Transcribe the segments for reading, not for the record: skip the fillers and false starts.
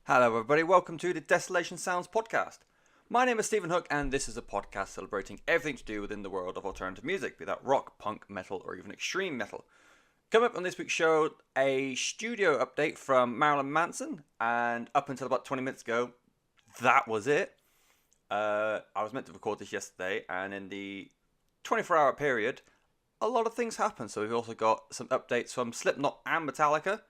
Hello everybody, welcome to the Desolation Sounds Podcast. My name is Stephen Hook and this is a podcast celebrating everything to do within the world of alternative music, be that rock, punk, metal or even extreme metal. Coming up on this week's show, a studio update from Marilyn Manson, and up until about 20 minutes ago, that was it. I was meant to record this yesterday, and in the 24-hour period, a lot of things happened. So we've also got some updates from Slipknot and Metallica.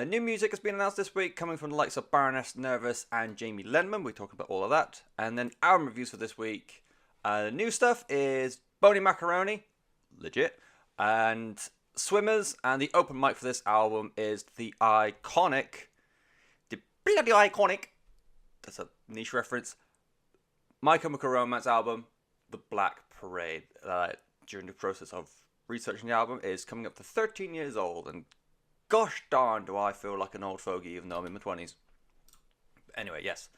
New music has been announced this week, coming from the likes of Baroness, Nervus, and Jamie Lenman. We're talking about all of that. And then album reviews for this week. New stuff is Bony Macaroni, legit, and SWMRS. And the open mic for this album is the bloody iconic, that's a niche reference, My Chemical Romance album, The Black Parade. During the process of researching the album, is coming up to 13 years old, and gosh darn do I feel like an old fogey even though I'm in my 20s. Anyway, yes.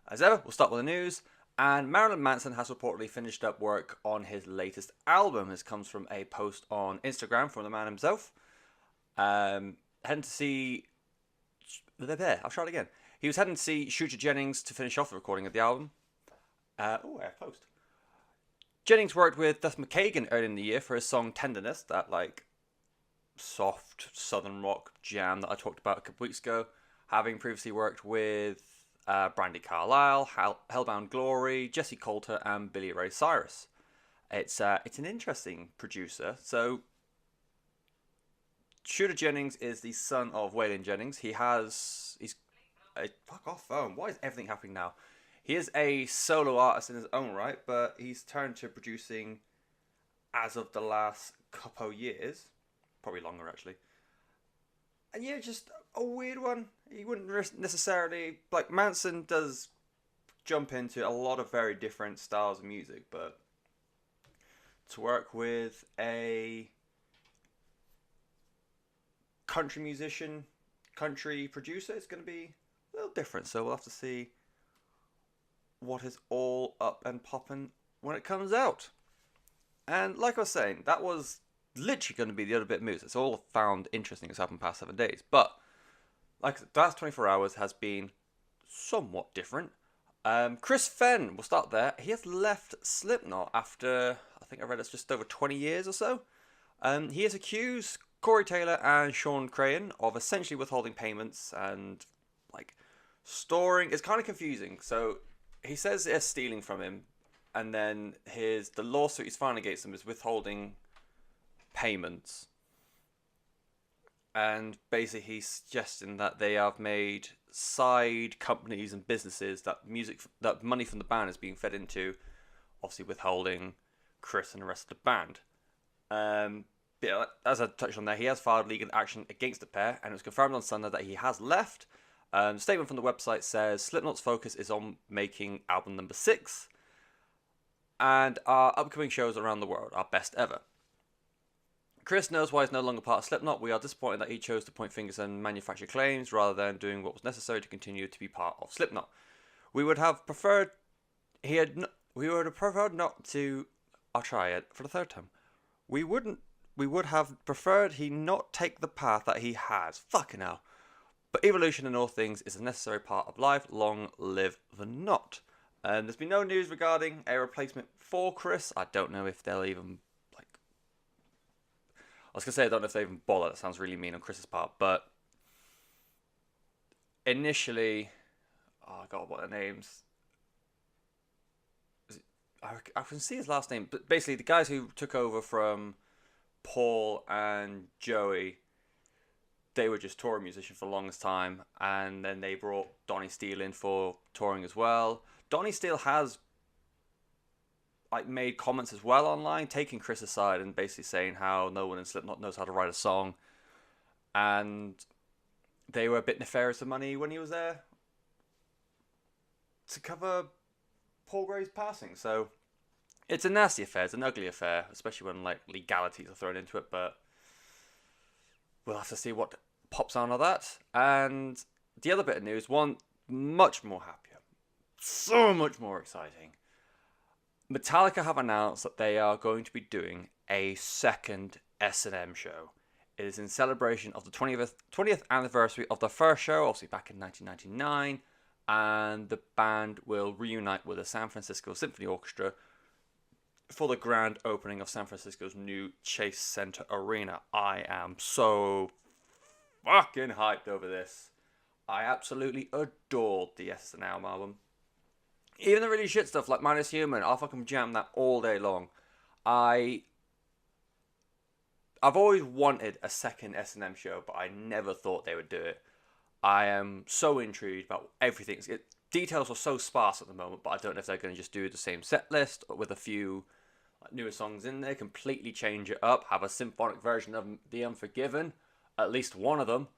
As ever, we'll start with the news. And Marilyn Manson has reportedly finished up work on his latest album. This comes from a post on Instagram from the man himself. Heading to see... I'll try it again. He was heading to see Shooter Jennings to finish off the recording of the album. I post. Jennings worked with Duff McKagan earlier in the year for his song Tenderness, that soft southern rock jam that I talked about a couple weeks ago, having previously worked with Brandi Carlile, Hellbound Glory, Jesse Coulter and Billy Ray Cyrus. It's an interesting producer. So Shooter Jennings is the son of Waylon Jennings. He's fuck off phone. Why is everything happening now? He is a solo artist in his own right, but he's turned to producing as of the last couple years. Probably longer, actually. And yeah, just a weird one. He wouldn't necessarily... Manson does jump into a lot of very different styles of music, but to work with a country musician, country producer, it's going to be a little different. So we'll have to see what is all up and popping when it comes out. And like I was saying, that was literally going to be the other bit of news. It's all found interesting as happened past 7 days. But like the last 24 hours has been somewhat different. Chris Fenn, we'll start there. He has left Slipknot after, I think I read it's just over 20 years or so. He has accused Corey Taylor and Sean Crahan of essentially withholding payments and storing. It's kind of confusing. So he says they're stealing from him, and then the lawsuit he's filing against them is withholding payments. And basically he's suggesting that they have made side companies and businesses that money from the band is being fed into, obviously withholding Chris and the rest of the band. Yeah, as I touched on there, he has filed legal action against the pair, and it was confirmed on Sunday that he has left. The statement from the website says Slipknot's focus is on making album number 6 and our upcoming shows around the world, our best ever. Chris knows why he's no longer part of Slipknot. We are disappointed that he chose to point fingers and manufacture claims rather than doing what was necessary to continue to be part of Slipknot. We would have preferred not to. I'll try it for the third time. We would have preferred he not take the path that he has. Fucking hell. But evolution in all things is a necessary part of life. Long live the knot. There's been no news regarding a replacement for Chris. I don't know if they'll even I was going to say I don't know if they even bother. That sounds really mean on Chris's part. But initially, I got what their names. I can see his last name. But basically, the guys who took over from Paul and Joey, they were just touring musicians for the longest time. And then they brought Donnie Steele in for touring as well. Donnie Steele has made comments as well online, taking Chris aside and basically saying how no one in Slipknot knows how to write a song, and they were a bit nefarious of money when he was there to cover Paul Gray's passing. So it's a nasty affair, it's an ugly affair, especially when legalities are thrown into it, but we'll have to see what pops out of that. And the other bit of news, one much more happier, so much more exciting. Metallica have announced that they are going to be doing a second S&M show It is in celebration of the 20th anniversary of the first show, obviously back in 1999, and the band will reunite with the San Francisco Symphony Orchestra for the grand opening of San Francisco's new Chase Center Arena. I am so fucking hyped over this. I absolutely adored the SNL album. Even the really shit stuff like Minus Human, I'll fucking jam that all day long. I've always wanted a second S&M show, but I never thought they would do it. I am so intrigued about everything. Details are so sparse at the moment, but I don't know if they're going to just do the same set list with a few newer songs in there, completely change it up, have a symphonic version of The Unforgiven, at least one of them.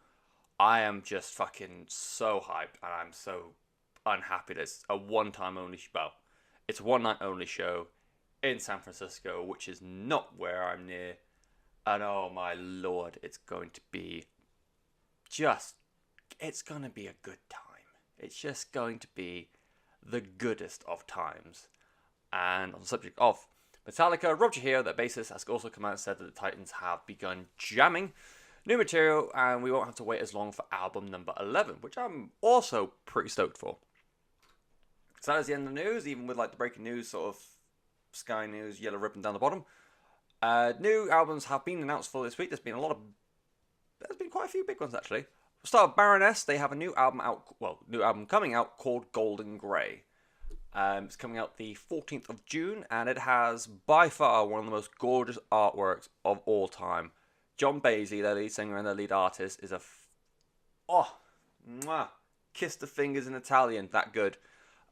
I am just fucking so hyped, and I'm so unhappy that it's a one-time only it's a one-night only show in San Francisco, which is not where I'm near. And oh my lord, it's going to be a good time. It's just going to be the goodest of times. And on the subject of Metallica, Rob Trujillo, their bassist, has also come out and said that the Titans have begun jamming new material, and we won't have to wait as long for album number 11, which I'm also pretty stoked for. So that is the end of the news, even with like the breaking news sort of Sky News yellow ribbon down the bottom. New albums have been announced for this week. There's been quite a few big ones actually. We'll start with Baroness. They have a new album coming out called Golden Grey. It's coming out the 14th of June, and it has by far one of the most gorgeous artworks of all time. John Basie, their lead singer and their lead artist, is kiss the fingers in Italian, that good.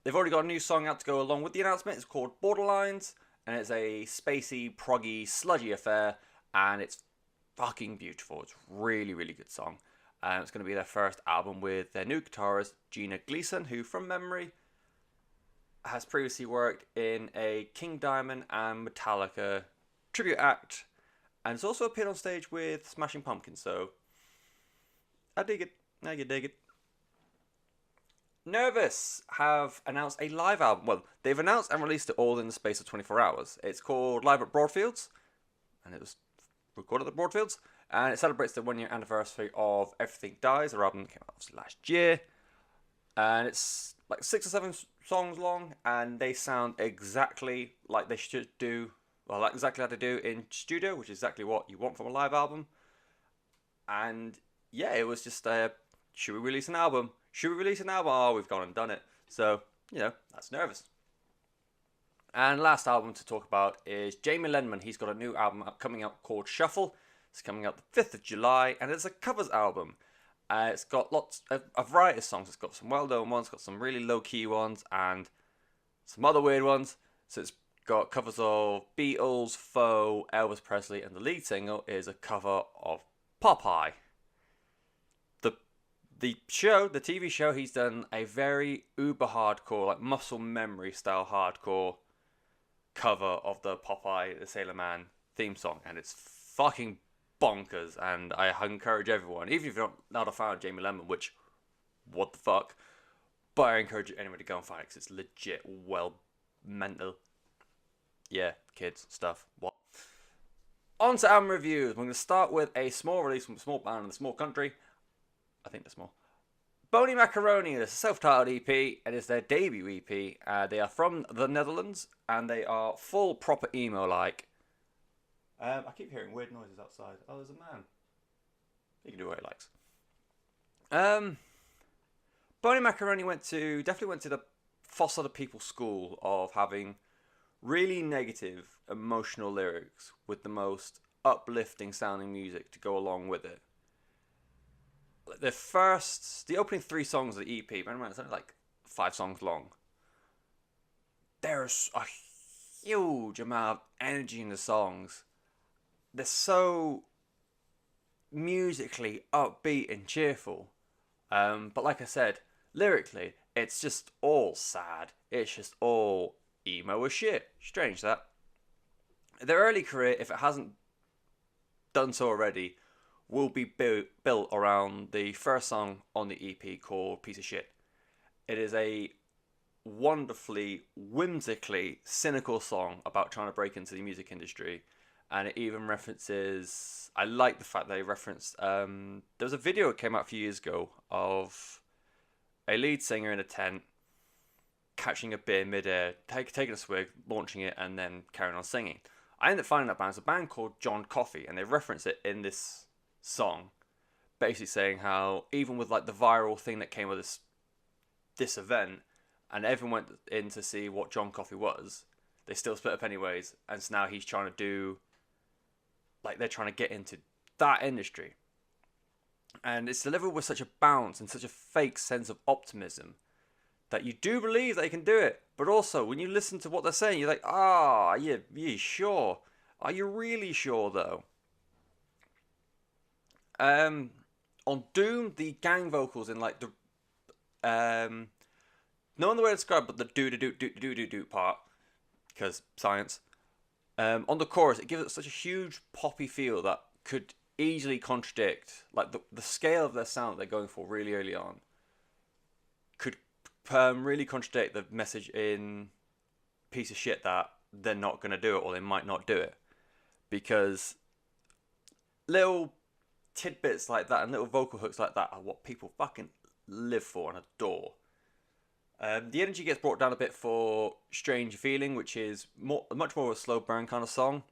They've already got a new song out to go along with the announcement. It's called Borderlines, and it's a spacey, proggy, sludgy affair, and it's fucking beautiful. It's a really, really good song. It's going to be their first album with their new guitarist, Gina Gleason, who, from memory, has previously worked in a King Diamond and Metallica tribute act, and it's also appeared on stage with Smashing Pumpkins, so I dig it. Now you dig it. Nervus have announced a live album. Well, they've announced and released it all in the space of 24 hours. It's called Live at Broadfields, and it was recorded at Broadfields, and it celebrates the 1 year anniversary of Everything Dies, their album that came out obviously last year, and it's like 6 or 7 songs long, and they sound exactly like they should do, well, like exactly how they do in studio, which is exactly what you want from a live album. And yeah, it was just should we release an album? Should we release an album? Oh, we've gone and done it. So, that's Nervous. And last album to talk about is Jamie Lenman. He's got a new album coming out called Shuffle. It's coming out the 5th of July, and it's a covers album. It's got a variety of songs. It's got some well-known ones, got some really low-key ones, and some other weird ones. So it's got covers of Beatles, Foe, Elvis Presley, and the lead single is a cover of Popeye. The TV show, he's done a very uber hardcore, like muscle memory style hardcore cover of the Popeye the Sailor Man theme song, and it's fucking bonkers. And I encourage everyone, even if you're not a fan of Jamie Lenman, which, what the fuck, but I encourage anyone to go and find it because it's legit well mental. Yeah, kids stuff. What? On to album reviews. We're going to start with a small release from a small band in a small country. I think they're small. Bony Macaroni is a self-titled EP, and it's their debut EP. They are from the Netherlands, and they are full proper emo-like. I keep hearing weird noises outside. Oh, there's a man. He can do what he likes. Bony Macaroni definitely went to the foster the people school of having really negative, emotional lyrics with the most uplifting sounding music to go along with it. The opening 3 songs of the EP, remember, it's only like 5 songs long. There's a huge amount of energy in the songs. They're so musically upbeat and cheerful. But like I said, lyrically, it's just all sad. It's just all emo as shit. Strange that. Their early career, if it hasn't done so already, will be built around the first song on the EP called Piece of Shit. It is a wonderfully, whimsically cynical song about trying to break into the music industry And it even references, I like the fact they referenced, there was a video that came out a few years ago of a lead singer in a tent catching a beer midair, taking a swig, launching it, and then carrying on singing. I ended up finding that band. It's a band called John Coffey, and they reference it in this song, basically saying how even with like the viral thing that came with this event, and everyone went in to see what John Coffey was, they still split up anyways, and so now he's trying to do, like, they're trying to get into that industry. And it's delivered with such a bounce and such a fake sense of optimism that you do believe they can do it. But also, when you listen to what they're saying, you're like, yeah, sure. Are you really sure, though? On Doom, the gang vocals in, like, the... no other way to describe it, but the do-do-do-do-do-do-do part, because science. On the chorus, it gives it such a huge poppy feel that could easily contradict, like, the scale of their sound that they're going for really early on could really contradict the message in Piece of Shit that they're not going to do it, or they might not do it, because little tidbits like that and little vocal hooks like that are what people fucking live for and adore. The energy gets brought down a bit for Strange Feeling, which is much more of a slow burn kind of song.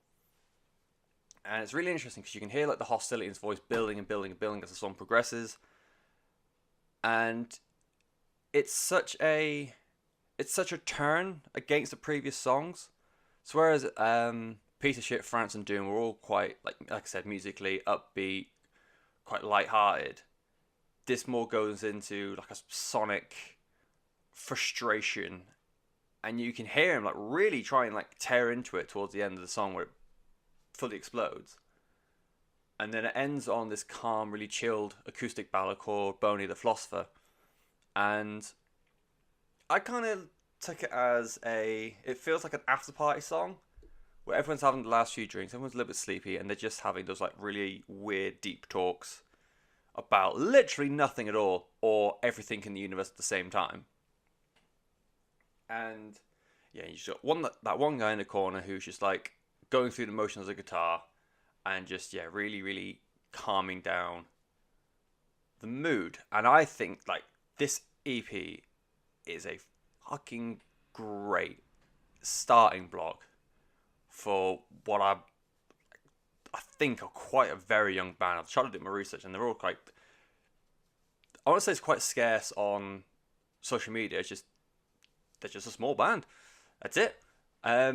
And it's really interesting because you can hear like the hostility in his voice building and building and building as the song progresses. And it's such a turn against the previous songs. So whereas Piece of Shit, France and Doom were all quite, like I said, musically upbeat, quite light-hearted, this more goes into like a sonic frustration, and you can hear him like really try and like tear into it towards the end of the song where it fully explodes. And then it ends on this calm, really chilled acoustic ballad called Bony the Philosopher. And I kind of took it as it feels like an after party song where everyone's having the last few drinks, everyone's a little bit sleepy, and they're just having those like really weird deep talks about literally nothing at all or everything in the universe at the same time. And yeah, you just got that one guy in the corner who's just like going through the motions of the guitar and just, yeah, really, really calming down the mood. And I think like this EP is a fucking great starting block for what I think are quite a very young band. I've tried to do my research and they're all quite, I want to say it's quite scarce on social media. It's just, they're just a small band. That's it. I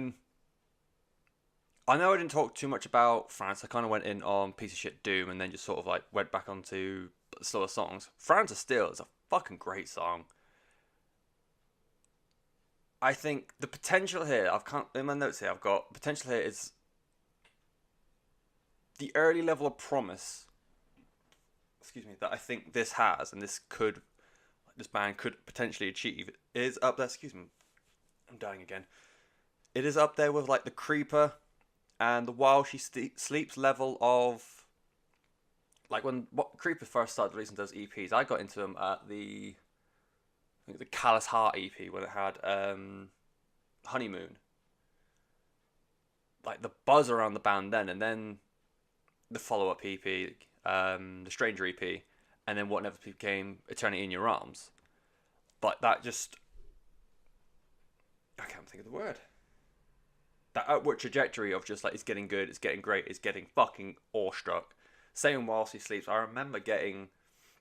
know I didn't talk too much about France. I kind of went in on Piece of Shit Doom and then just sort of like went back onto slower songs. France is Still is a fucking great song. I think the potential here, in my notes here, I've got potential here is the early level of promise, that I think this has, and this band could potentially achieve, is up there. I'm dying again. It is up there with like the Creeper and the While She Sleeps level of, like when Creeper first started releasing those EPs, I got into them at the Callous Heart EP when it had Honeymoon. Like the buzz around the band then, and then the follow-up EP, the Stranger EP, and then what never became Eternity in Your Arms. But that just, I can't think of the word. That upward trajectory of just like, it's getting good, it's getting great, it's getting fucking awestruck. Same While She Sleeps. I remember getting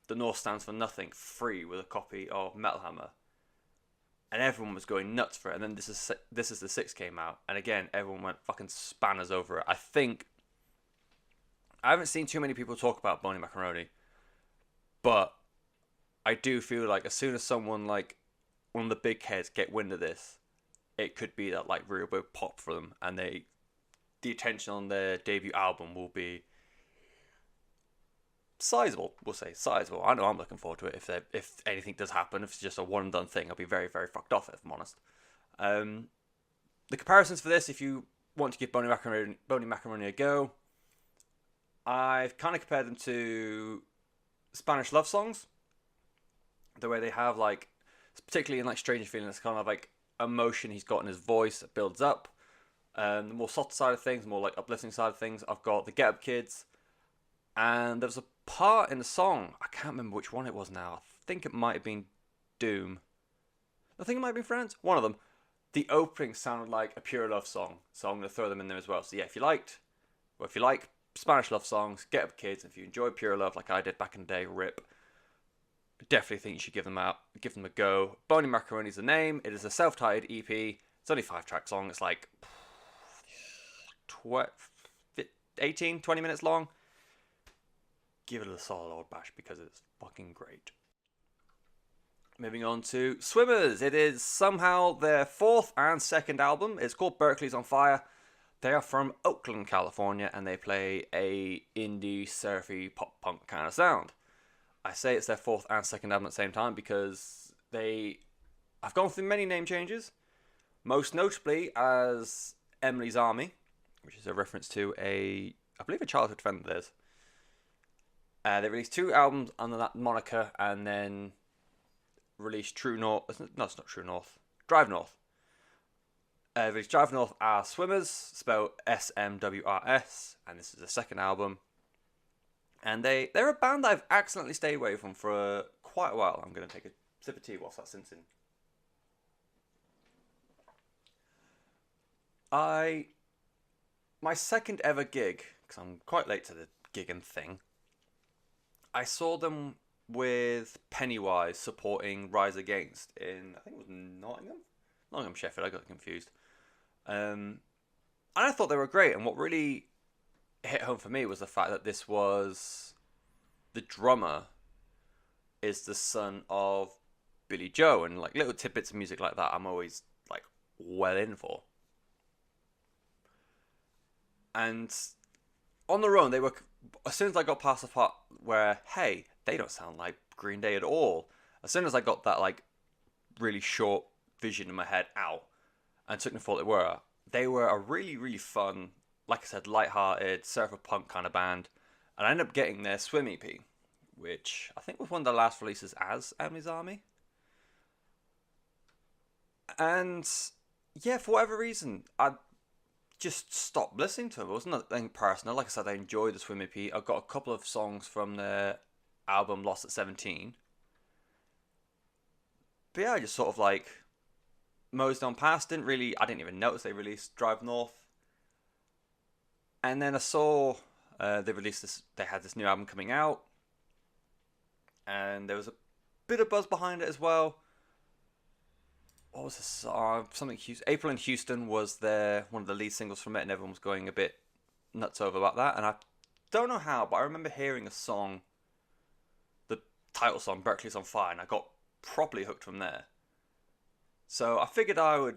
The North Stands for Nothing free with a copy of Metal Hammer, and everyone was going nuts for it. And then This Is the Six came out, and again everyone went fucking spanners over it. I haven't seen too many people talk about Bony Macaroni, but I do feel like as soon as someone like one of the big heads get wind of this, it could be that like real big pop for them, and the attention on their debut album will be sizable. We'll say sizable. I know I'm looking forward to it. If anything does happen, if it's just a one and done thing, I'll be very, very fucked off, if I'm honest. The comparisons for this, if you want to give Bony Macaroni a go, I've kind of compared them to Spanish love songs. The way they have like, particularly in like Stranger Feeling, it's kind of like emotion he's got in his voice that builds up. The more softer side of things, more like uplifting side of things, I've got the Get Up Kids. And there was a part in the song, I can't remember which one it was now. I think it might have been Doom. I think it might be Friends. One of them. The opening sounded like a Pure Love song, so I'm going to throw them in there as well. So yeah, if you like Spanish love songs, Get Up Kids. If you enjoy Pure Love like I did back in the day, rip. Definitely think you should give them a go. Bony Macaroni is the name. It is a self-titled EP. It's only 5-track song. It's like 18, 20 minutes long. Give it a solid old bash because it's fucking great. Moving on to SWMRS. It is somehow their fourth and second album. It's called Berkeley's on Fire. They are from Oakland, California, and they play a indie, surfy, pop-punk kind of sound. I say it's their fourth and second album at the same time because I've gone through many name changes, most notably as Emily's Army, which is a reference to I believe a childhood friend of theirs. They released 2 albums under that moniker and then released True North. No, it's not True North. Drive North. Released Drive North as SWMRS, spelled SWMRS, and this is the second album. And they're a band that I've accidentally stayed away from for quite a while. I'm going to take a sip of tea whilst that sinks in. My second ever gig, because I'm quite late to the gigging thing, I saw them with Pennywise supporting Rise Against in, I think it was Nottingham, Sheffield, I got confused. And I thought they were great, and what really hit home for me was the fact that the drummer is the son of Billy Joe, and like little tidbits of music like that I'm always like well in for. And on their own, they were, as soon as I got past the part where, hey, they don't sound like Green Day at all, as soon as I got that like really short vision in my head out and took them for what they were a really, really fun, like I said, light-hearted, surfer punk kind of band. And I ended up getting their Swim EP, which I think was one of the last releases as Emily's Army. And yeah, for whatever reason, I just stopped listening to them. It wasn't nothing personal. Like I said, I enjoyed the Swim EP. I got a couple of songs from their album Lost at 17. But yeah, I just sort of like mosed on past. I didn't even notice they released Drive North. And then I saw they had this new album coming out. And there was a bit of buzz behind it as well. What was the song? Something Houston. April in Houston was one of the lead singles from it, and everyone was going a bit nuts over about that. And I don't know how, but I remember hearing a song, the title song, Berkeley's on Fire, and I got properly hooked from there. So I figured I would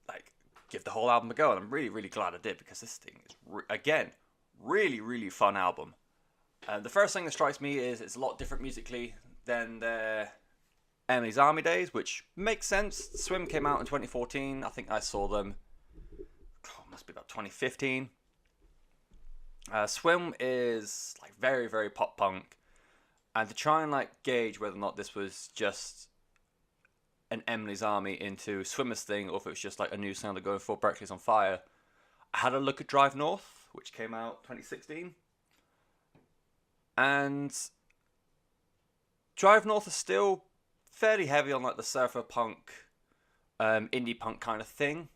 like give the whole album a go, and I'm really, really glad I did, because this thing is, again, really, really fun album. The first thing that strikes me is it's a lot different musically than their Emily's Army days, which makes sense. Swim came out in 2014. I think I saw them, must be about 2015. Swim is like very, very pop punk, and to try and like gauge whether or not this was just an Emily's Army into SWMRS thing, or if it was just like a new sound going for Berkeley's on Fire, I had a look at Drive North, which came out 2016, and Drive North is still fairly heavy on like the surfer punk, indie punk kind of thing.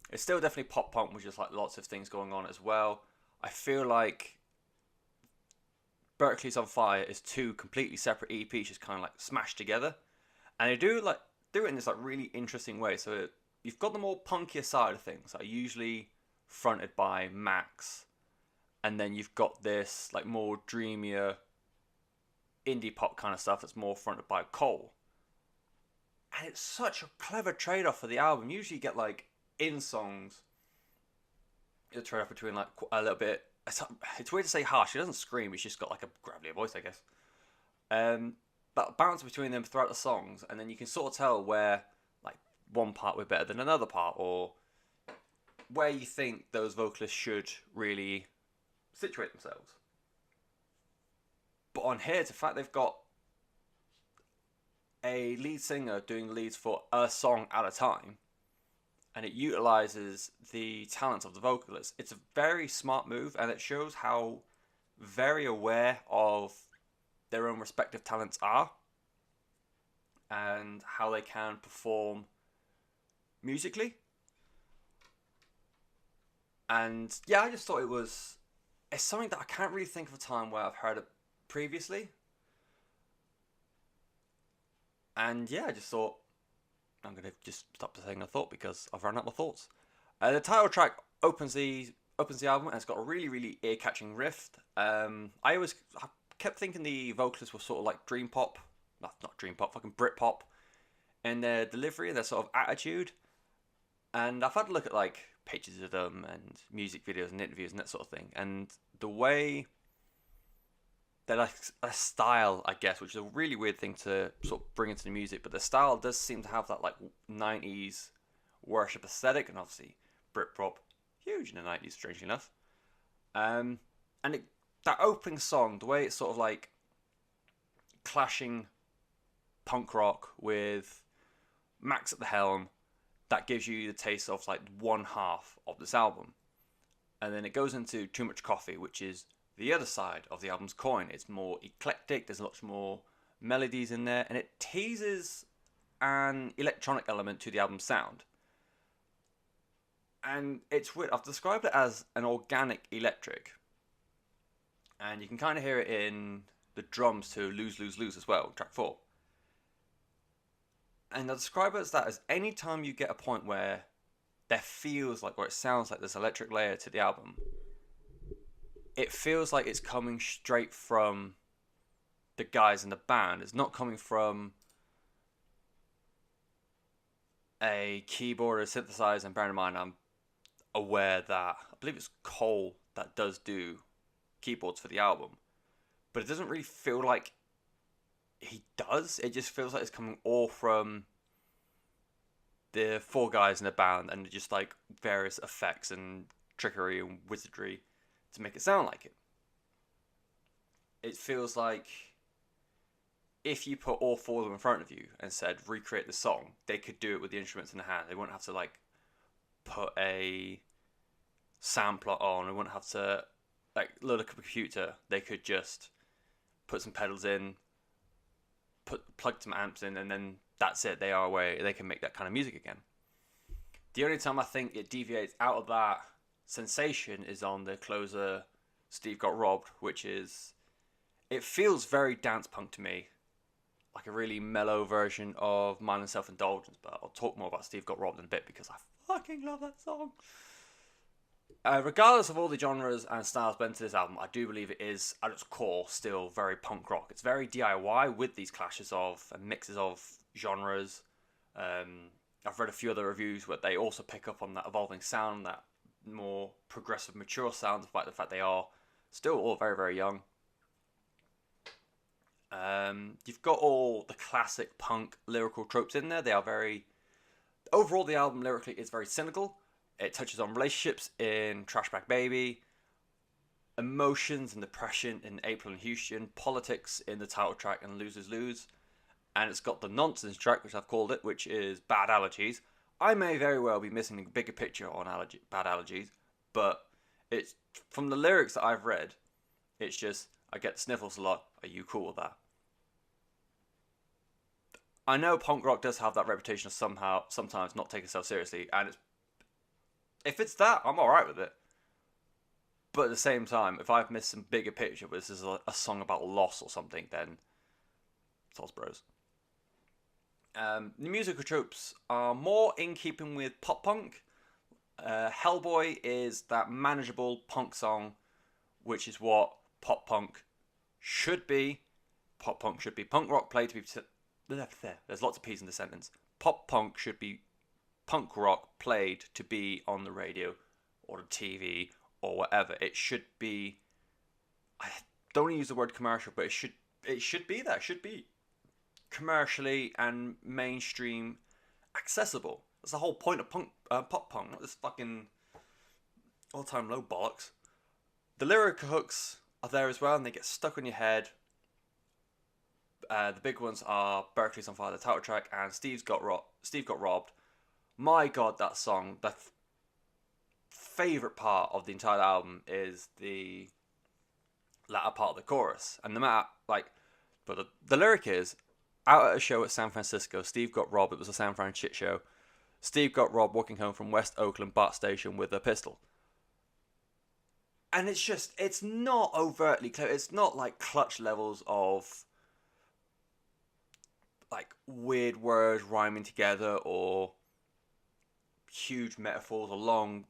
It's still definitely pop punk with just like lots of things going on as well. I feel like Berkeley's on Fire is 2 completely separate EPs just kind of like smashed together, and they do it in this like really interesting way. So you've got the more punkier side of things, like usually fronted by Max, and then you've got this like more dreamier indie pop kind of stuff that's more fronted by Cole. And it's such a clever trade-off for the album. Usually you get like in songs, you'll trade off between like a little bit, it's weird to say harsh, he doesn't scream, he's just got like a gravelier voice, I guess. But balance between them throughout the songs, and then you can sort of tell where like one part was better than another part, or where you think those vocalists should really situate themselves. But on here, the fact they've got a lead singer doing leads for a song at a time, and it utilizes the talents of the vocalists. It's a very smart move, and it shows how very aware of their own respective talents are and how they can perform musically. And yeah, I just thought it's something that I can't really think of a time where I've heard it previously. And yeah, I just thought I'm going to just stop saying a thought because I've run out of thoughts. The title track opens the album, and it's got a really, really ear-catching riff. I kept thinking the vocalists were sort of like dream pop, not dream pop, fucking Brit pop, in their delivery and their sort of attitude. And I've had a look at like pictures of them and music videos and interviews and that sort of thing, and the way they're like a style, I guess, which is a really weird thing to sort of bring into the music, but the style does seem to have that like 90s worship aesthetic, and obviously Britpop, huge in the 90s, strangely enough. And that opening song, the way it's sort of like clashing punk rock with Max at the helm, that gives you the taste of like one half of this album. And then it goes into Too Much Coffee, which is the other side of the album's coin. It's more eclectic, there's lots more melodies in there, and it teases an electronic element to the album's sound. And it's weird, I've described it as an organic electric. And you can kind of hear it in the drums to Lose, Lose, Lose as well, track 4. And I describe it as that as any time you get a point where there feels like, or it sounds like this electric layer to the album, it feels like it's coming straight from the guys in the band. It's not coming from a keyboard or a synthesizer. And bear in mind, I'm aware that, I believe it's Cole that does do keyboards for the album, but it doesn't really feel like he does. It just feels like it's coming all from the 4 guys in the band, and just like various effects and trickery and wizardry to make it sound like it. It feels like if you put all 4 of them in front of you and said recreate the song, they could do it with the instruments in the hand. They wouldn't have to like put a sampler on. They wouldn't have to like load a computer. They could just put some pedals in, plug some amps in, and then that's it. They are away. They can make that kind of music again. The only time I think it deviates out of that sensation is on the closer, Steve Got Robbed, which is, it feels very dance punk to me, like a really mellow version of Mine and Self-Indulgence. But I'll talk more about Steve Got Robbed in a bit because I fucking love that song. Regardless of all the genres and styles blended to this album, I do believe it is, at its core, still very punk rock. It's very DIY with these clashes of and mixes of genres. I've read a few other reviews where they also pick up on that evolving sound, that more progressive, mature sound, despite the fact they are still all very, very young. You've got all the classic punk lyrical tropes in there. They are very... Overall, the album lyrically is very cynical. It touches on relationships in Trash Bag Baby, emotions and depression in April and Houston, politics in the title track and Losers Lose, and it's got the nonsense track, which I've called it, which is Bad Allergies. I may very well be missing a bigger picture on Bad Allergies, but it's from the lyrics that I've read, it's just, I get the sniffles a lot, are you cool with that? I know punk rock does have that reputation of sometimes not taking itself seriously, and if it's that, I'm alright with it. But at the same time, if I've missed some bigger picture, but this is a song about loss or something, then soz bros. The musical tropes are more in keeping with pop punk. Hellboy is that manageable punk song, which is what pop punk should be. Pop punk should be punk rock played to be... There's lots of P's in the sentence. Pop punk should be punk rock played to be on the radio or the TV or whatever. It should be... I don't want to use the word commercial, but it should be that. It should be commercially and mainstream accessible. That's the whole point of pop punk, not this fucking all-time low bollocks. The lyric hooks are there as well, and they get stuck on your head. The big ones are Berkeley's on Fire, the title track, and Steve Got Robbed, my God, that song, the favorite part of the entire album is the latter part of the chorus. And no matter, like, but the lyric is, out at a show at San Francisco, Steve got robbed. It was a San Fran shit show. Steve got robbed walking home from West Oakland BART station with a pistol. And it's not overtly clear. It's not like Clutch levels of like weird words rhyming together or huge metaphors or long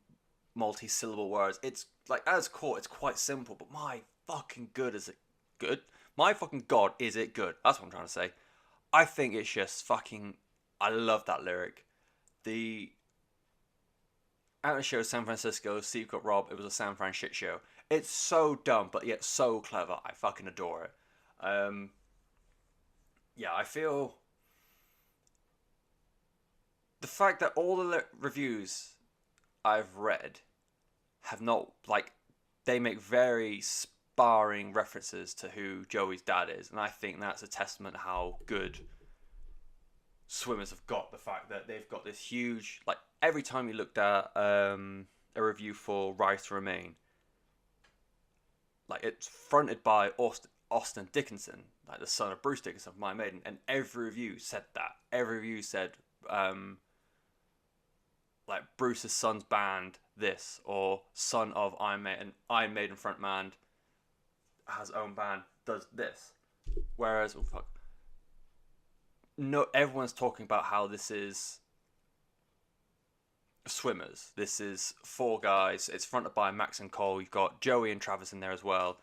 multi-syllable words. It's like, as core, it's quite simple, but my fucking good, is it good? My fucking God, is it good? That's what I'm trying to say. I think it's just fucking, I love that lyric. The out of the show San Francisco, Steve got robbed, it was a San Fran shit show. It's so dumb, but yet so clever. I fucking adore it. Yeah, I feel the fact that all the reviews I've read have not, like, they make very sparring references to who Joey's dad is, and I think that's a testament to how good Swimmers have got. The fact that they've got this huge, like, every time you looked at a review for Rise to Remain, like, it's fronted by Austin Dickinson, like the son of Bruce Dickinson of Iron Maiden, and every review said that. Every review said, like, Bruce's son's band this, or son of Iron Maiden frontman has own band, does this. Whereas, no, everyone's talking about how this is Swimmers. This is four guys. It's fronted by Max and Cole. You've got Joey and Travis in there as well.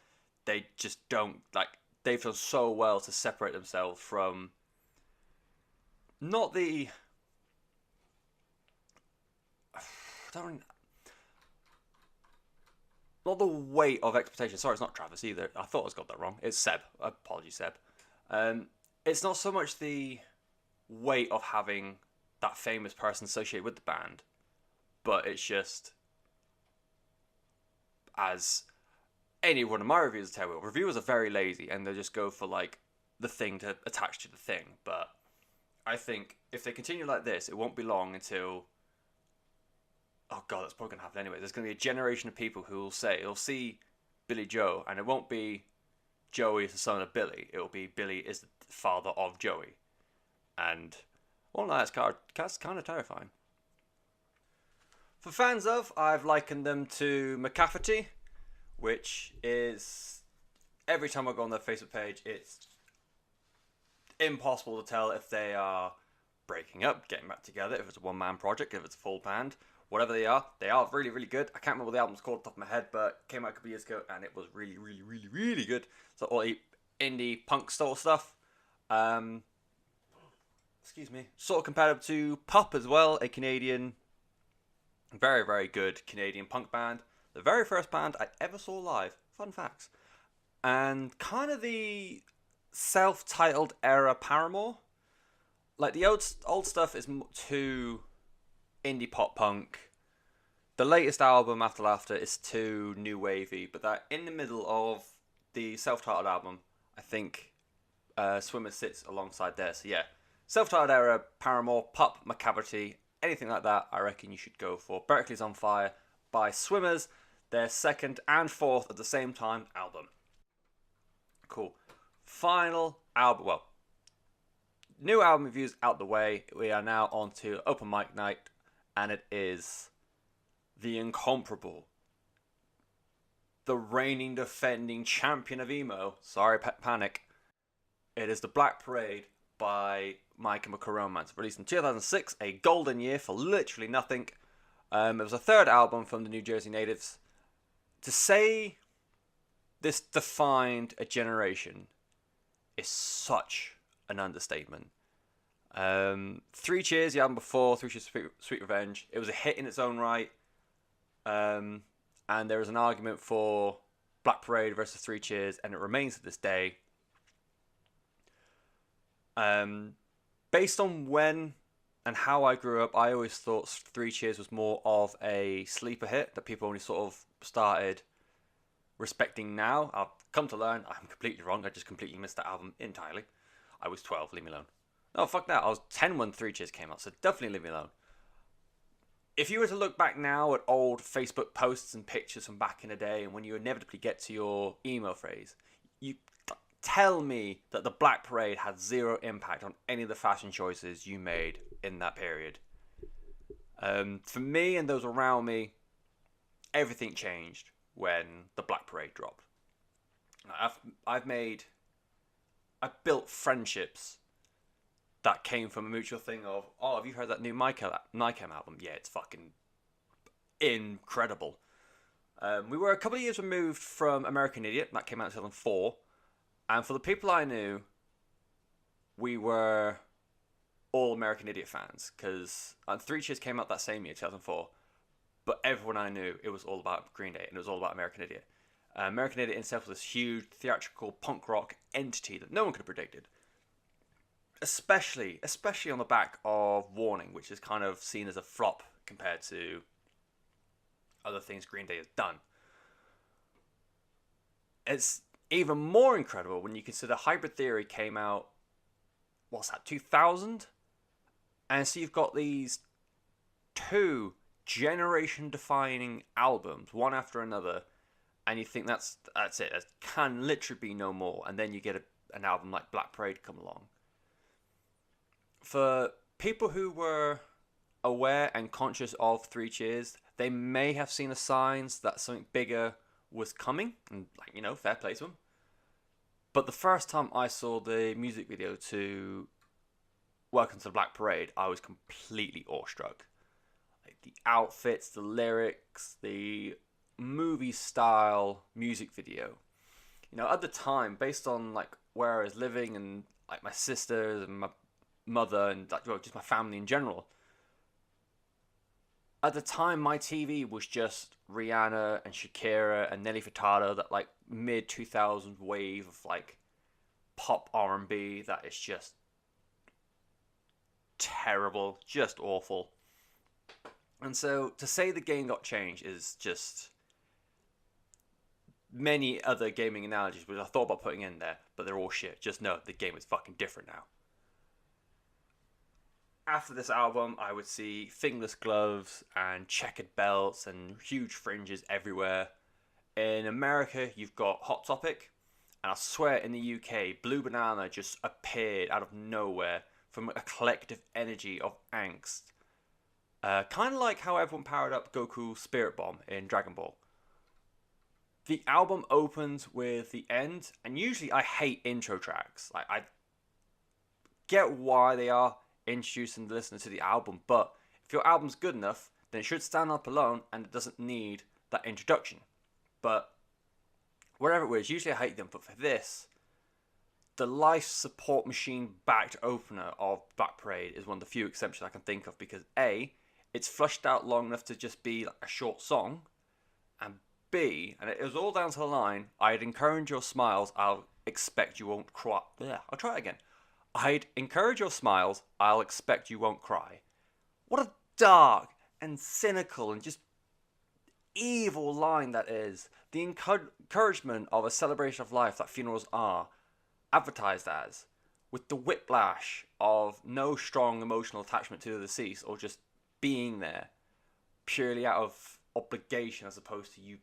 They just don't, like, they've done so well to separate themselves from not the not the weight of expectation. Sorry, it's not Travis either. I thought I got that wrong. It's Seb. Apologies, Seb. It's not so much the weight of having that famous person associated with the band, but it's just, as any one of my reviews tell you, reviewers are very lazy and they just go for, like, the thing to attach to the thing. But I think if they continue like this, it won't be long until, oh God, that's probably going to happen anyway. There's going to be a generation of people who will see Billy Joe, and it won't be Joey is the son of Billy. It will be Billy is the father of Joey. And, well, no, that's kind of terrifying. For fans of, I've likened them to McCafferty, which is, every time I go on their Facebook page, it's impossible to tell if they are breaking up, getting back together, if it's a one-man project, if it's a full band, whatever they are really, really good. I can't remember what the album's called off the top of my head, but it came out a couple of years ago, and it was really, really, really, really good. So all the indie punk style stuff. Excuse me. Sort of compatible to Pup as well, a Canadian, very, very good Canadian punk band. The very first band I ever saw live. Fun facts. And kind of the self-titled era Paramore. Like, the old stuff is too indie pop punk. The latest album, After Laughter, is too new wavy. But that in the middle of the self-titled album, I think Swimmer sits alongside there. So yeah, self-titled era, Paramore, Pup, McCafferty, anything like that, I reckon you should go for Berkeley's on Fire by Swimmers, their second and fourth at the same time album. Cool. Final album, well, new album reviews out the way. We are now on to open mic night, and it is the incomparable, the reigning defending champion of emo, sorry Panic, it is The Black Parade by My Chemical Romance, released in 2006, a golden year for literally nothing. It was a third album from the New Jersey natives. To say this defined a generation is such an understatement. Three Cheers, the album before, Three Cheers Sweet Revenge, it was a hit in its own right. And there was an argument for Black Parade versus Three Cheers, and it remains to this day. Based on when and how I grew up, I always thought Three Cheers was more of a sleeper hit that people only sort of started respecting now. I've come to learn I'm completely wrong. I just completely missed that album entirely. I was 12, leave me alone. No, fuck that. I was 10 when Three Cheers came out, so definitely leave me alone. if you were to look back now at old Facebook posts and pictures from back in the day, and when you inevitably get to your emo phase, you tell me that the Black Parade had zero impact on any of the fashion choices you made in that period. For me and those around me, everything changed when the Black Parade dropped. I've built friendships that came from a mutual thing of, oh, have you heard that new Nicam album? Yeah, it's fucking incredible. We were a couple of years removed from American Idiot. That came out in 2004. And for the people I knew, we were all American Idiot fans. Because 3 Cheers came out that same year, 2004. But everyone I knew, it was all about Green Day. And it was all about American Idiot. American Idiot itself was this huge theatrical punk rock entity that no one could have predicted. Especially on the back of Warning, which is kind of seen as a flop compared to other things Green Day has done. It's even more incredible when you consider Hybrid Theory came out, 2000? And so you've got these 2 generation-defining albums, one after another, and you think that's it. There can literally be no more. And then you get an album like Black Parade come along. For people who were aware and conscious of 3 Cheers, they may have seen the signs that something bigger was coming, and fair play to them. But the first time I saw the music video to Welcome to the Black Parade, I was completely awestruck. Like the outfits, the lyrics, the movie style music video. At the time, based on where I was living and my sisters and my mother and just my family in general, at the time my TV was just Rihanna and Shakira and Nelly Furtado, that mid 2000s wave of pop R&B that is just terrible, just awful. And so to say the game got changed is just many other gaming analogies which I thought about putting in there, but they're all shit. Just know the game is fucking different now. After this album, I would see fingerless gloves and checkered belts and huge fringes everywhere. In America, you've got Hot Topic, and I swear in the UK, Blue Banana just appeared out of nowhere from a collective energy of angst. Kind of like how everyone powered up Goku's Spirit Bomb in Dragon Ball. The album opens with the end, and usually I hate intro tracks. I get why they are introducing the listener to the album, but if your album's good enough, then it should stand up alone and it doesn't need that introduction. But whatever it was, usually I hate them, but for this, the life support machine backed opener of Black Parade is one of the few exceptions I can think of, because A, it's flushed out long enough to just be a short song, and B, and it was all down to the line, I'd encourage your smiles, I'll expect you won't cry. Yeah, I'll try it again. I'd encourage your smiles, I'll expect you won't cry. What a dark and cynical and just evil line that is. The encouragement of a celebration of life that funerals are advertised as, with the whiplash of no strong emotional attachment to the deceased or just being there purely out of obligation, as opposed to you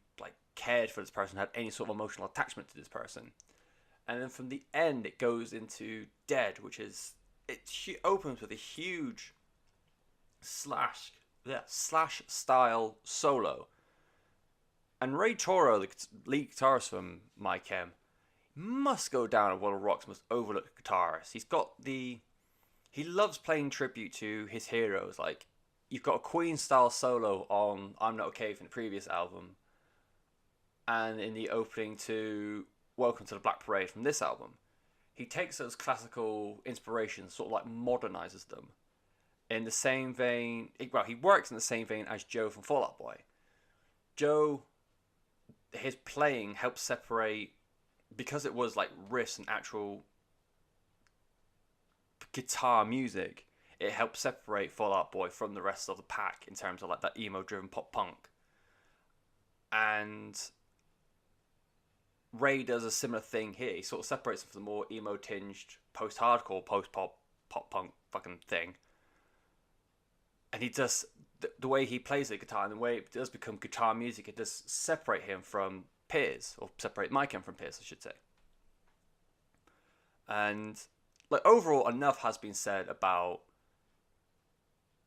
cared for this person, had any sort of emotional attachment to this person. And then from the end, it goes into Dead, which is, it opens with a huge slash style solo. And Ray Toro, the lead guitarist from My Chem, must go down as one of rock's most overlooked guitarists. He loves playing tribute to his heroes. You've got a Queen style solo on I'm Not Okay from the previous album, and in the opening to Welcome to the Black Parade from this album. He takes those classical inspirations, sort of modernizes them in the same vein. He works in the same vein as Joe from Fall Out Boy. Joe, his playing helps separate, because it was riffs and actual guitar music, it helps separate Fall Out Boy from the rest of the pack in terms of that emo driven pop punk. And Ray does a similar thing here. He sort of separates them from the more emo tinged post hardcore, post pop, pop punk fucking thing. And he just the way he plays the guitar and the way it does become guitar music, it does separate him from peers, or separate Mike from peers, I should say. And like overall, enough has been said about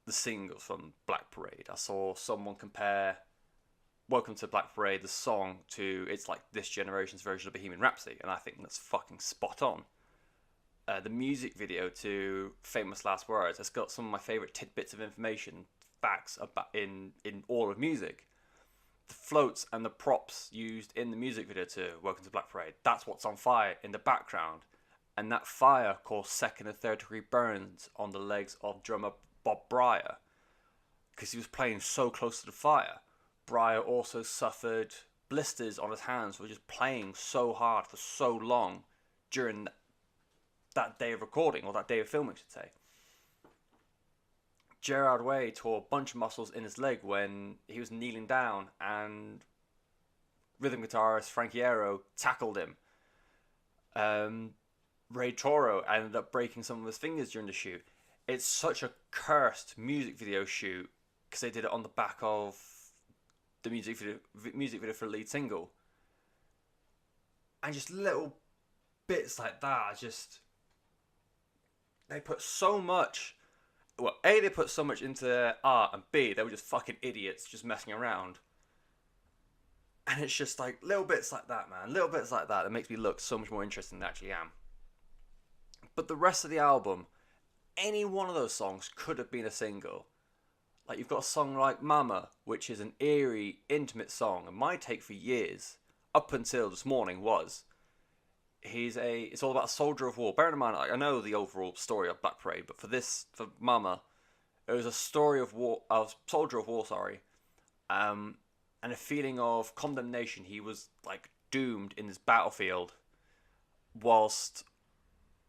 the singles from Black Parade. I saw someone compare Welcome to Black Parade, the song, to it's like this generation's version of Bohemian Rhapsody, and I think that's fucking spot on. The music video to Famous Last Words has got some of my favourite tidbits of information, facts about in all of music. The floats and the props used in the music video to Welcome to Black Parade, that's what's on fire in the background. And that fire caused second and third degree burns on the legs of drummer Bob Breyer, because he was playing so close to the fire. Breyer also suffered blisters on his hands for just playing so hard for so long during that day of recording, or that day of filming, I should say. Gerard Way tore a bunch of muscles in his leg when he was kneeling down, and rhythm guitarist Frankie Aero tackled him. Ray Toro ended up breaking some of his fingers during the shoot. It's such a cursed music video shoot because they did it on the back of the music video for the lead single. And just little bits like that, they put so much. Well, A, they put so much into their art, and B, they were just fucking idiots just messing around. And it's just like little bits like that, man. Little bits like that makes me look so much more interesting than I actually am. But the rest of the album, any one of those songs could have been a single. Like, you've got a song like Mama, which is an eerie, intimate song, and my take for years, up until this morning, was it's all about a soldier of war. Bear in mind, I know the overall story of Black Parade, but for Mama, it was a story of war, of soldier of war, and a feeling of condemnation. He was like doomed in this battlefield, whilst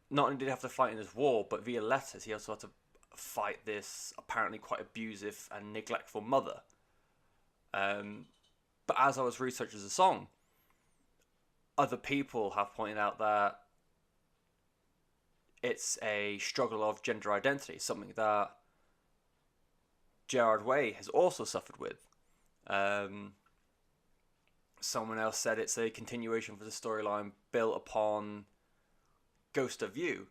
not only did he have to fight in this war, but via letters, he also had to fight this apparently quite abusive and neglectful mother. But as I was researching the song, other people have pointed out that it's a struggle of gender identity, something that Gerard Way has also suffered with. Someone else said it's a continuation for the storyline built upon Ghost of You.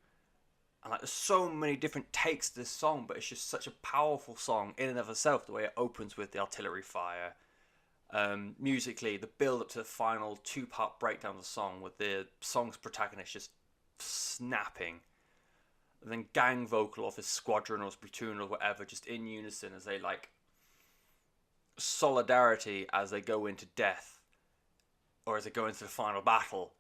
And like, there's so many different takes to this song, but it's just such a powerful song in and of itself, the way it opens with the artillery fire. Musically, the build up to the final 2-part breakdown of the song with the song's protagonist just snapping, and then gang vocal of his squadron or his platoon or whatever, just in unison as they like solidarity as they go into death or as they go into the final battle.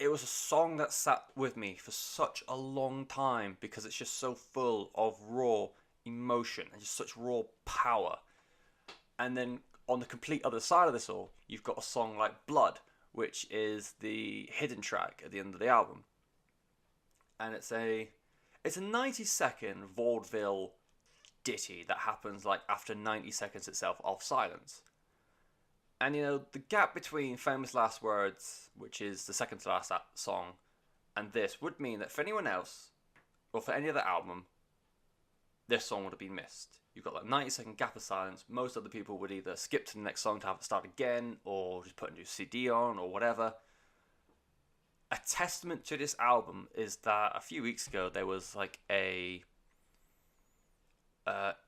It was a song that sat with me for such a long time because it's just so full of raw emotion and just such raw power. And then on the complete other side of this all, you've got a song like Blood, which is the hidden track at the end of the album. And it's a 90-second vaudeville ditty that happens like after 90 seconds itself of silence. And, you know, the gap between Famous Last Words, which is the second to last song, and this would mean that for anyone else, or for any other album, this song would have been missed. You've got like 90-second gap of silence. Most other people would either skip to the next song to have it start again, or just put a new CD on, or whatever. A testament to this album is that a few weeks ago there was like a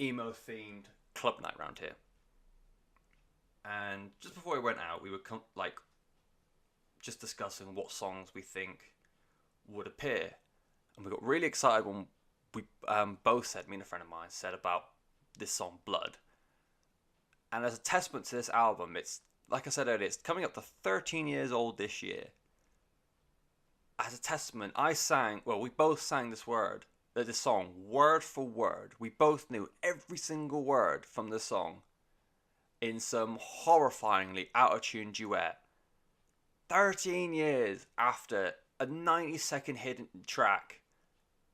emo-themed club night around here. And just before we went out, we were just discussing what songs we think would appear. And we got really excited when we both said, me and a friend of mine said about this song Blood. And as a testament to this album, it's, like I said earlier, it's coming up to 13 years old this year. As a testament, we both sang this song word for word. We both knew every single word from this song in some horrifyingly out-of-tune duet. 13 years after a 90-second hidden track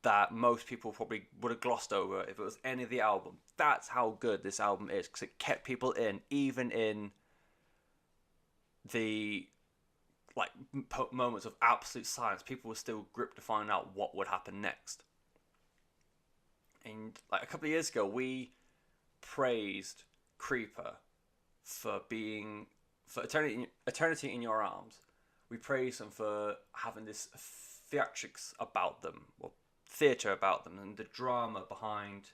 that most people probably would have glossed over if it was any of the album. That's how good this album is, because it kept people in, even in the moments of absolute silence. People were still gripped to find out what would happen next. And like a couple of years ago, we praised Creeper for Eternity in Your Arms. We praise them for having this theatrics about them, or theatre about them, and the drama behind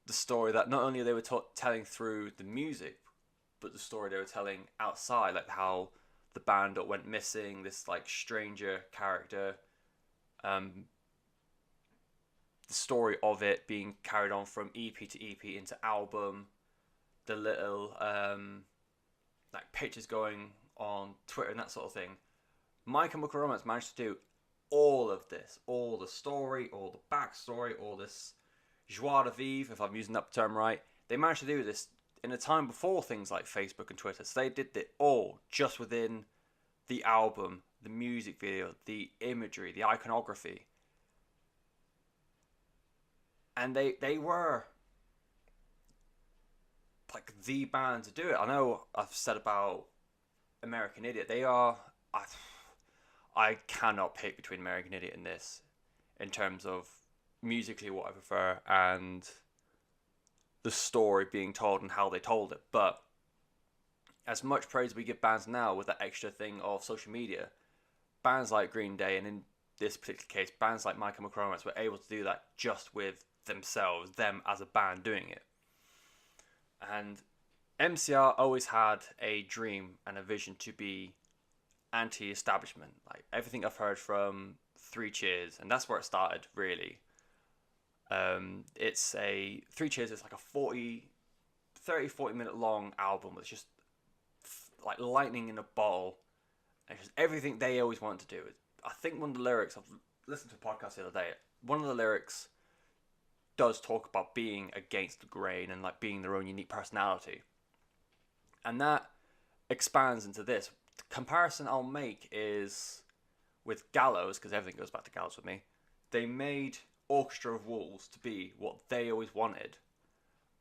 the story that not only they were telling through the music, but the story they were telling outside, like how the band that went missing, this like stranger character, the story of it being carried on from EP to EP into album, the little like pictures going on Twitter and that sort of thing. My Chemical Romance managed to do all of this, all the story, all the backstory, all this joie de vivre, if I'm using that term right. They managed to do this in a time before things like Facebook and Twitter. So they did it all just within the album, the music video, the imagery, the iconography. And they were like the band to do it. I know I've said about American Idiot. They are... I cannot pick between American Idiot and this in terms of musically what I prefer and the story being told and how they told it. But as much praise we give bands now with that extra thing of social media, bands like Green Day, and in this particular case, bands like My Chemical Romance, were able to do that just with themselves, them as a band doing it. And MCR always had a dream and a vision to be anti-establishment. Like everything I've heard from Three Cheers, and that's where it started really. It's a Three Cheers. It's like a 30-40 minute long album. It's just like lightning in a bottle, and just everything they always wanted to do. I think one of the lyrics, I've listened to a podcast the other day, one of the lyrics does talk about being against the grain and like being their own unique personality, and that expands into this. The comparison I'll make is with Gallows, because everything goes back to Gallows with me. They made Orchestra of Wolves to be what they always wanted,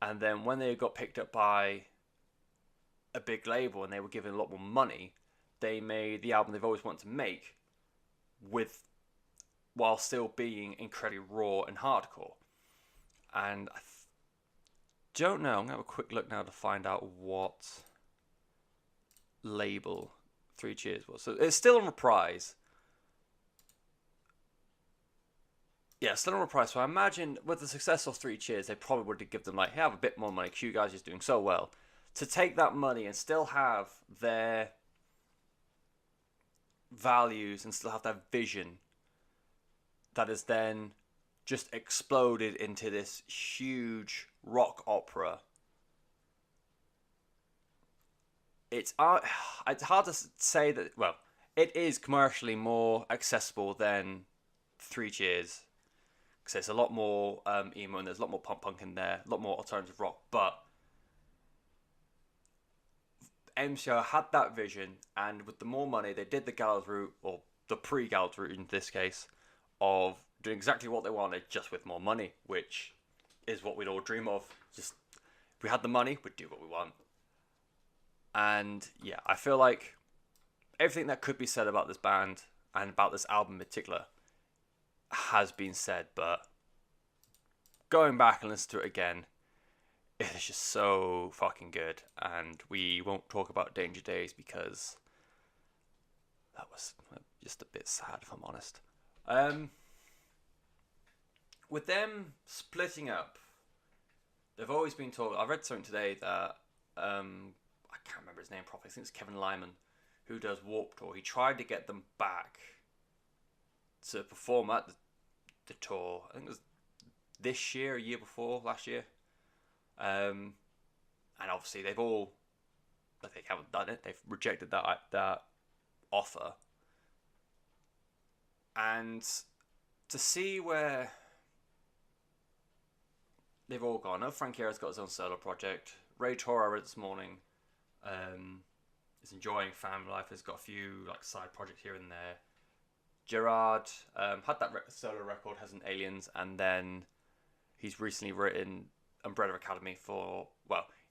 and then when they got picked up by a big label and they were given a lot more money, they made the album they've always wanted to make while still being incredibly raw and hardcore. And I don't know, I'm going to have a quick look now to find out what label Three Cheers was. So it's still on Reprise. Yeah, still on Reprise. So I imagine with the success of Three Cheers, they probably would have given them like, hey, have a bit more money because you guys are just doing so well. To take that money and still have their values and still have their vision that is then just exploded into this huge rock opera. It's hard to say that, well, it is commercially more accessible than Three Cheers, because it's a lot more emo and there's a lot more punk in there, a lot more alternative rock, but MCR had that vision, and with the more money, they did the Gallows route, or the pre-Gallows route in this case, of doing exactly what they wanted, just with more money, which is what we'd all dream of. Just, if we had the money, we'd do what we want. And yeah, I feel like everything that could be said about this band and about this album in particular has been said, but going back and listening to it again, it is just so fucking good. And we won't talk about Danger Days because that was just a bit sad, if I'm honest. With them splitting up, they've always been told. I read something today that I can't remember his name properly. I think it's Kevin Lyman, who does Warped Tour. He tried to get them back to perform at the tour. I think it was this year, a year before, last year. And obviously they haven't done it. They've rejected that offer. And to see where they've all gone. Oh, Frank Iera's got his own solo project. Ray Torah, I read this morning, is enjoying family life. Has got a few like side projects here and there. Gerard had that solo record, Has an Aliens, and then he's recently written Umbrella Academy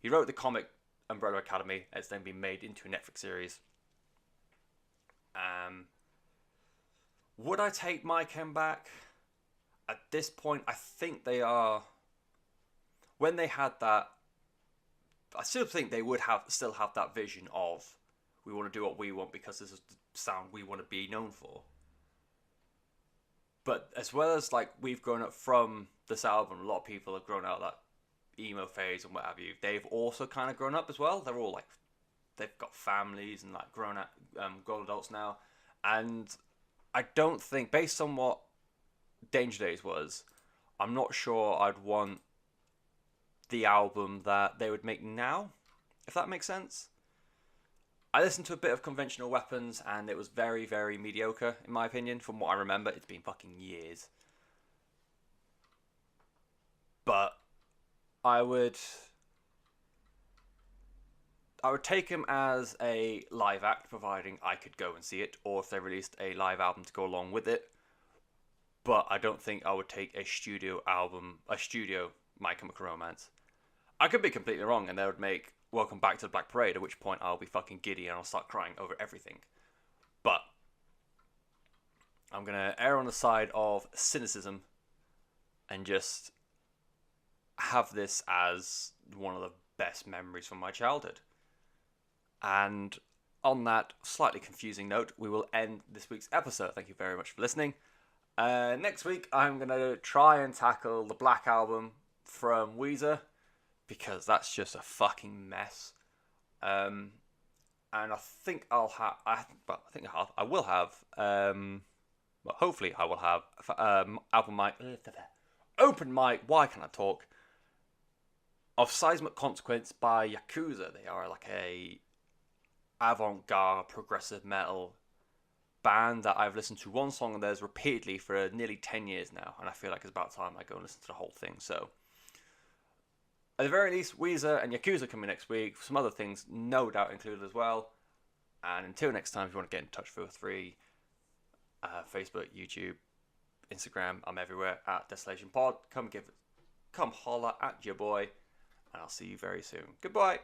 he wrote the comic Umbrella Academy. It's then been made into a Netflix series. Would I take My Chem back? At this point, I think they are. When they had that I still think they would still have that vision of, we want to do what we want because this is the sound we want to be known for. But as well as like we've grown up from this album, a lot of people have grown out of that emo phase and what have you. They've also kind of grown up as well. They're all like, they've got families and like grown adults now. And I don't think, based on what Danger Days was, I'm not sure I'd want the album that they would make now, if that makes sense. I listened to a bit of Conventional Weapons and it was very, very mediocre in my opinion. From what I remember, it's been fucking years. But I would take him as a live act, providing I could go and see it, or if they released a live album to go along with it. But I don't think I would take a studio My Chemical Romance. I could be completely wrong, and they would make Welcome Back to the Black Parade, at which point I'll be fucking giddy and I'll start crying over everything. But I'm going to err on the side of cynicism and just have this as one of the best memories from my childhood. And on that slightly confusing note, we will end this week's episode. Thank you very much for listening. Next week, I'm going to try and tackle the Black Album from Weezer, because that's just a fucking mess. And I think I will have, hopefully I will have open mic, why can I talk, of Seismic Consequence by Yakuza. They are like a avant-garde progressive metal band that I've listened to one song of theirs repeatedly for nearly 10 years now, and I feel like it's about time I go and listen to the whole thing. So at the very least, Weezer and Yakuza coming next week. Some other things no doubt included as well. And until next time, if you want to get in touch, feel free. Facebook, YouTube, Instagram, I'm everywhere at Desolation Pod. Come holler at your boy, and I'll see you very soon. Goodbye.